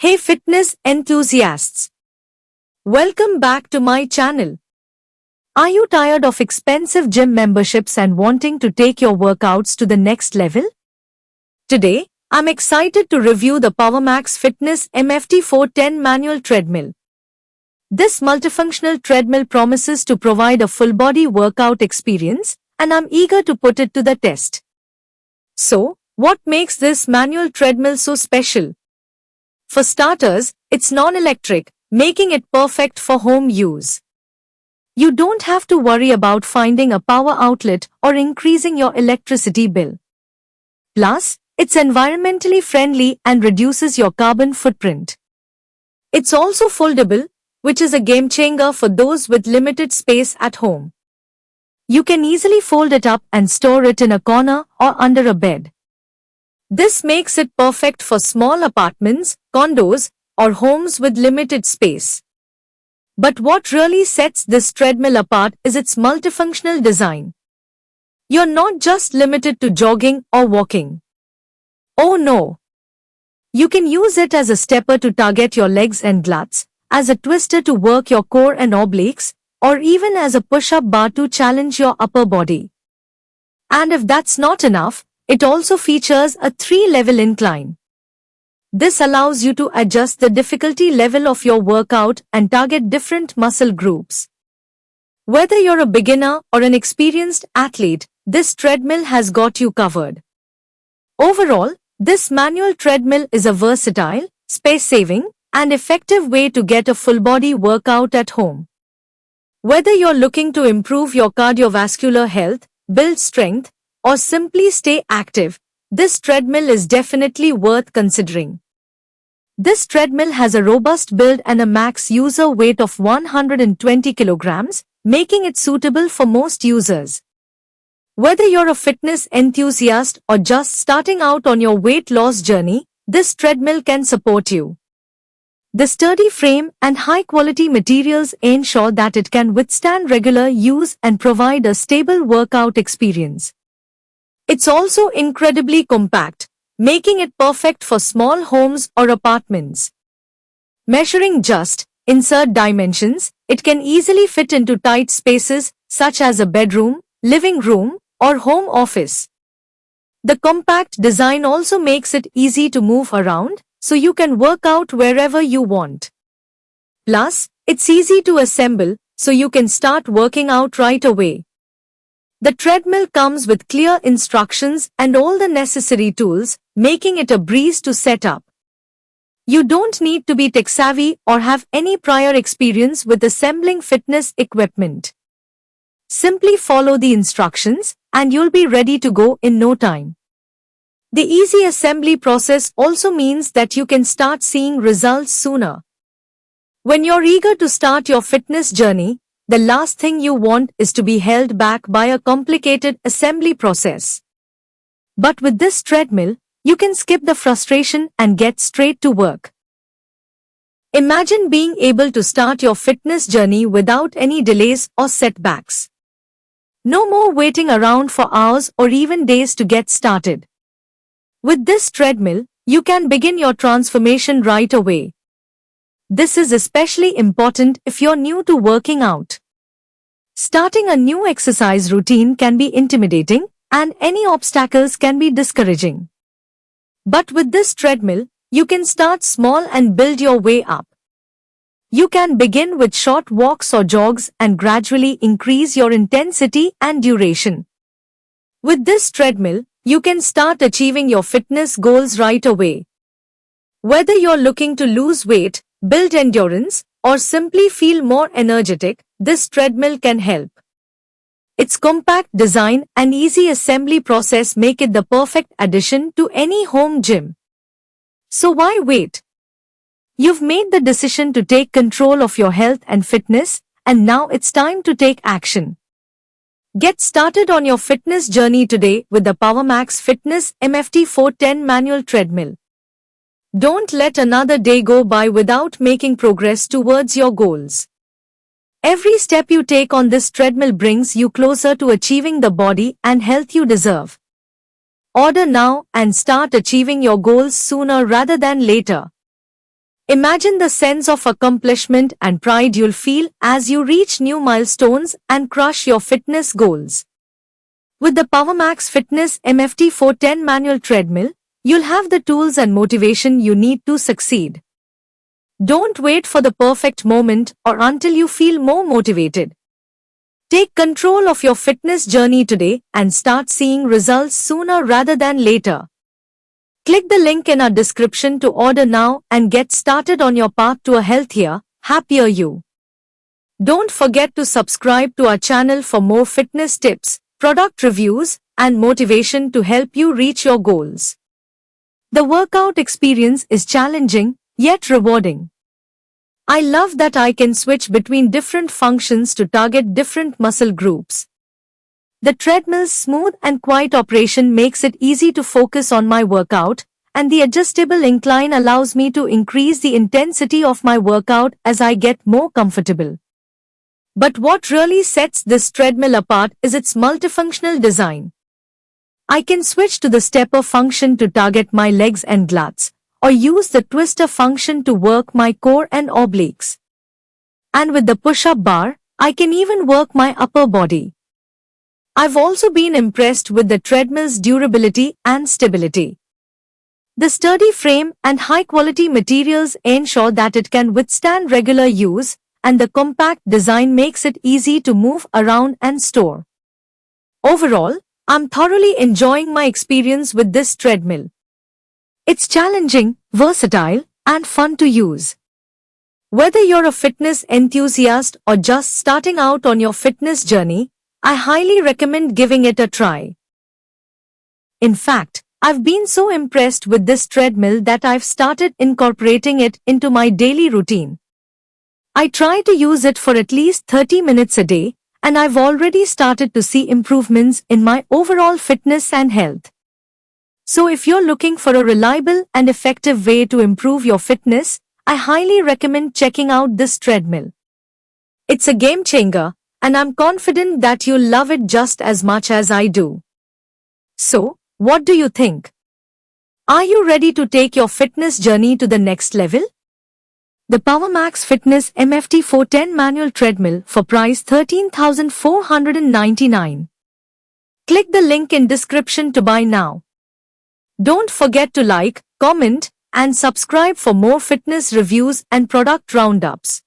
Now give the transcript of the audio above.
Hey fitness enthusiasts! Welcome back to my channel. Are you tired of expensive gym memberships and wanting to take your workouts to the next level? Today, I'm excited to review the PowerMax Fitness MFT410 manual treadmill. This multifunctional treadmill promises to provide a full-body workout experience, and I'm eager to put it to the test. So, what makes this manual treadmill so special? For starters, it's non-electric, making it perfect for home use. You don't have to worry about finding a power outlet or increasing your electricity bill. Plus, it's environmentally friendly and reduces your carbon footprint. It's also foldable, which is a game changer for those with limited space at home. You can easily fold it up and store it in a corner or under a bed. This makes it perfect for small apartments, condos, or homes with limited space. But what really sets this treadmill apart is its multifunctional design. You're not just limited to jogging or walking. Oh no! You can use it as a stepper to target your legs and glutes, as a twister to work your core and obliques, or even as a push-up bar to challenge your upper body. And if that's not enough, it also features a 3-level incline. This allows you to adjust the difficulty level of your workout and target different muscle groups. Whether you're a beginner or an experienced athlete, this treadmill has got you covered. Overall, this manual treadmill is a versatile, space-saving, and effective way to get a full-body workout at home. Whether you're looking to improve your cardiovascular health, build strength, or simply stay active, this treadmill is definitely worth considering. This treadmill has a robust build and a max user weight of 120 kilograms, making it suitable for most users. Whether you're a fitness enthusiast or just starting out on your weight loss journey, this treadmill can support you. The sturdy frame and high-quality materials ensure that it can withstand regular use and provide a stable workout experience. It's also incredibly compact, making it perfect for small homes or apartments. Measuring just, insert dimensions, it can easily fit into tight spaces such as a bedroom, living room, or home office. The compact design also makes it easy to move around, so you can work out wherever you want. Plus, it's easy to assemble, so you can start working out right away. The treadmill comes with clear instructions and all the necessary tools, making it a breeze to set up. You don't need to be tech-savvy or have any prior experience with assembling fitness equipment. Simply follow the instructions, and you'll be ready to go in no time. The easy assembly process also means that you can start seeing results sooner. When you're eager to start your fitness journey, the last thing you want is to be held back by a complicated assembly process. But with this treadmill, you can skip the frustration and get straight to work. Imagine being able to start your fitness journey without any delays or setbacks. No more waiting around for hours or even days to get started. With this treadmill, you can begin your transformation right away. This is especially important if you're new to working out. Starting a new exercise routine can be intimidating, and any obstacles can be discouraging. But with this treadmill, you can start small and build your way up. You can begin with short walks or jogs and gradually increase your intensity and duration. With this treadmill, you can start achieving your fitness goals right away. Whether you're looking to lose weight, build endurance, or simply feel more energetic, this treadmill can help. Its compact design and easy assembly process make it the perfect addition to any home gym. So why wait? You've made the decision to take control of your health and fitness, and now it's time to take action. Get started on your fitness journey today with the PowerMax Fitness MFT410 manual treadmill. Don't let another day go by without making progress towards your goals. Every step you take on this treadmill brings you closer to achieving the body and health you deserve. Order now and start achieving your goals sooner rather than later. Imagine the sense of accomplishment and pride you'll feel as you reach new milestones and crush your fitness goals. With the PowerMax Fitness MFT 410 manual treadmill, you'll have the tools and motivation you need to succeed. Don't wait for the perfect moment or until you feel more motivated. Take control of your fitness journey today and start seeing results sooner rather than later. Click the link in our description to order now and get started on your path to a healthier, happier you. Don't forget to subscribe to our channel for more fitness tips, product reviews, and motivation to help you reach your goals. The workout experience is challenging, yet rewarding. I love that I can switch between different functions to target different muscle groups. The treadmill's smooth and quiet operation makes it easy to focus on my workout, and the adjustable incline allows me to increase the intensity of my workout as I get more comfortable. But what really sets this treadmill apart is its multifunctional design. I can switch to the stepper function to target my legs and glutes, or use the twister function to work my core and obliques. And with the push-up bar, I can even work my upper body. I've also been impressed with the treadmill's durability and stability. The sturdy frame and high-quality materials ensure that it can withstand regular use, and the compact design makes it easy to move around and store. Overall, I'm thoroughly enjoying my experience with this treadmill. It's challenging, versatile, and fun to use. Whether you're a fitness enthusiast or just starting out on your fitness journey, I highly recommend giving it a try. In fact, I've been so impressed with this treadmill that I've started incorporating it into my daily routine. I try to use it for at least 30 minutes a day, and I've already started to see improvements in my overall fitness and health. So if you're looking for a reliable and effective way to improve your fitness, I highly recommend checking out this treadmill. It's a game changer, and I'm confident that you'll love it just as much as I do. So, what do you think? Are you ready to take your fitness journey to the next level? The PowerMax Fitness MFT 410 manual treadmill for price $13,499. Click the link in description to buy now. Don't forget to like, comment, and subscribe for more fitness reviews and product roundups.